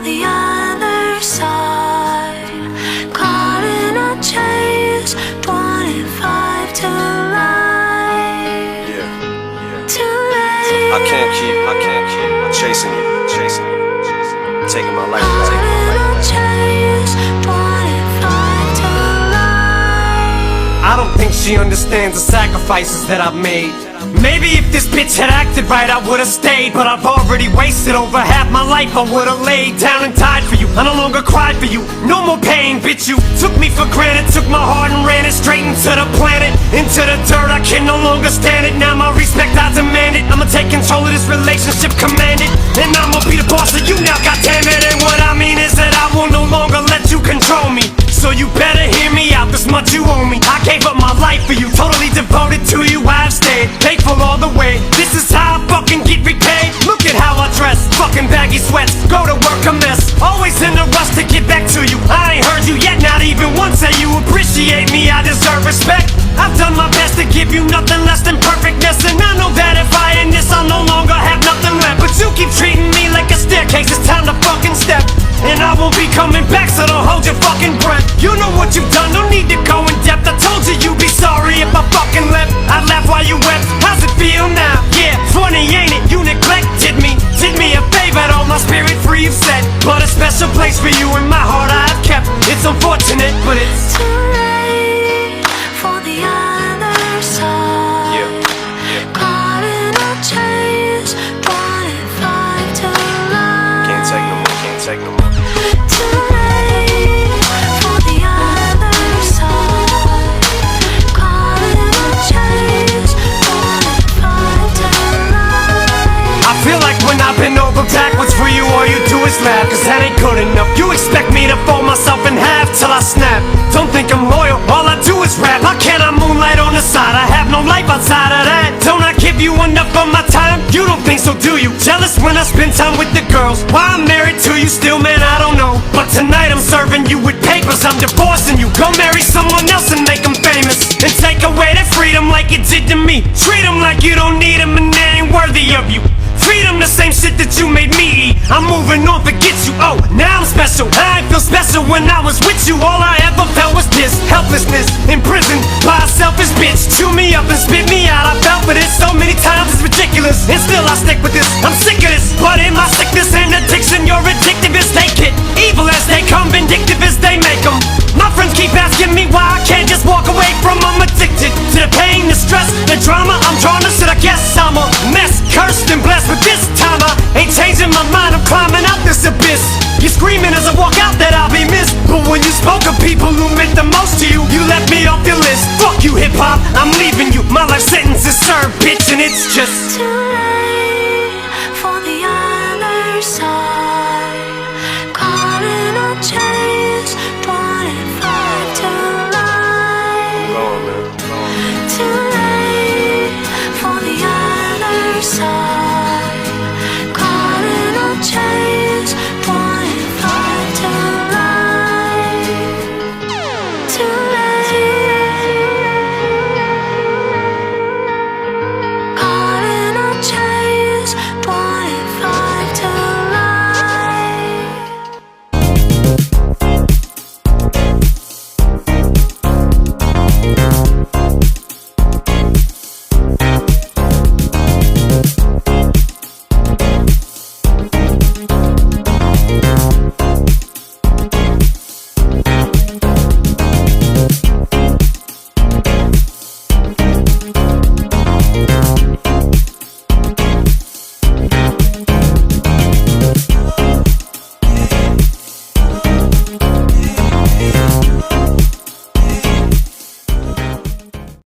the other side. Caught in a chase, 25 to life. Too late. I can't keep chasing you, taking my life, taking my life. Chase, 25 to life. I don't think she understands the sacrifices that I've made. Maybe if this bitch had acted right, I would've stayed. But I've already wasted over half my life. I would've laid down and died for you. I no longer cried for you. No more pain, bitch. You took me for granted, took my heart and ran it straight into the planet, into the dirt. I can no longer stand it. Now my respect, I demand it. I'ma take control of this relationship, command it. And I'ma be the boss of you now, goddammit. And what I mean is that I will no longer let you control me. So you better hear me out, this much you owe me. I gave up my life for you, totally devoted to you. I've stayed faithful all the way. This is how I fucking get repaid. Look at how I dress, fucking baggy sweats, go to work a mess. Always in a rush to get back to you. I ain't heard you yet, not even once say you appreciate me. I deserve respect. I've done my best to give you nothing less than perfectness. And I know that if I end this, I'll no longer have nothing left. But you keep treating me like a staircase, it's time to fucking step. And I won't be coming back, so don't hold your fucking breath. You know what you've done, no need to go in depth. I told you you'd be sorry if I fucking left. I'd laugh while you wept. How's it feel now? Yeah, funny ain't it? You neglected me. Did me a favor, all my spirit free, you've said. But a special place for you in my heart I've kept. It's unfortunate, but it's too late for the other side. Caught in a chase, 25 to life. Can't take no more, can't take no more. Too late for the other side. Caught in a chase, 25 to life. I feel like when I bend over backwards for you, all you do is laugh. Cause that ain't good enough. You expect me to fold myself in half till I snap. Don't think I'm loyal, all I do is rap. How can I moonlight on the side? I have no life outside of that. Don't I give you enough of my time? You don't think so, do you? Jealous when I spend time with the girls. Why I'm married to you still, man, I don't know. But tonight I'm serving you with papers, I'm divorcing you. Go marry someone else and make them famous. And take away that freedom like it did to me. Treat them like you don't need them and they ain't worthy of you. Freedom, the same shit that you made me eat. I'm moving on, forget you. Oh, now I'm special. I ain't feel special when I was with you. All I ever felt was this helplessness, imprisoned by a selfish bitch. Chew me up and spit me out. I felt for this so many times, it's ridiculous. And still I stick with this. I'm sick of this. But in my sickness and addiction, you're addictive as they get. Evil as they come, vindictive as they make them. My friends keep asking me why I can't just walk away from them. Addicted to the pain, the stress, the drama. I'm drawn to shit, I guess I'm a mess. Cursed and blessed, but this time I ain't changing my mind. I'm climbing out this abyss. You're screaming as I walk out that I'll be missed. But when you spoke of people who meant the most to you, you left me off your list. Fuck you, hip-hop, I'm leaving you. My life sentence is served, bitch, and it's just too late.